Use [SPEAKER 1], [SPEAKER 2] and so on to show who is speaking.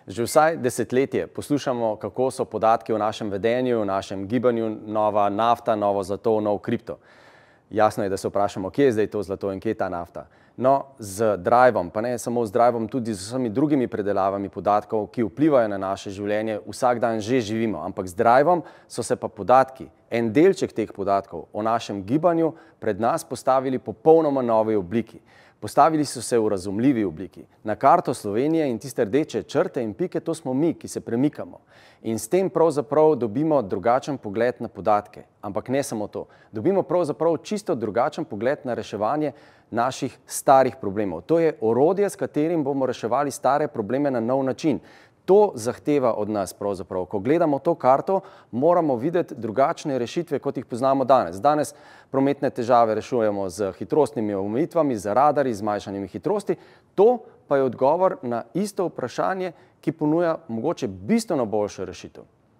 [SPEAKER 1] Že vsaj desetletje poslušamo, kako so podatki o našem vedenju, o našem gibanju nova nafta, novo zlato, nov kripto. Jasno je, da se vprašamo, kje je zdaj to zlato in kje je ta nafta. No, z drivom, pa ne samo z drivom, tudi z vsemi drugimi predelavami podatkov, ki vplivajo na naše življenje, vsak dan že živimo. Ampak z drivom so se pa podatki, en delček teh podatkov o našem gibanju pred nas postavili popolnoma novi obliki. Postavili so se v razumljivi obliki. Na karto Slovenije in tiste rdeče črte in pike, to smo mi, ki se premikamo. In s tem pravzaprav dobimo drugačen pogled na podatke. Ampak ne samo to. Dobimo pravzaprav čisto drugačen pogled na reševanje naših starih problemov. To je orodje, s katerim bomo reševali stare probleme na nov način. To zahteva od nas pravzaprav. Ko gledamo to karto, moramo videti drugačne rešitve, kot jih poznamo danes. Danes prometne težave rešujemo z hitrostnimi omejitvami, z radarji, z zmanjšanjem hitrosti. To pa je odgovor na isto vprašanje, ki ponuja mogoče bistveno boljšo rešitev.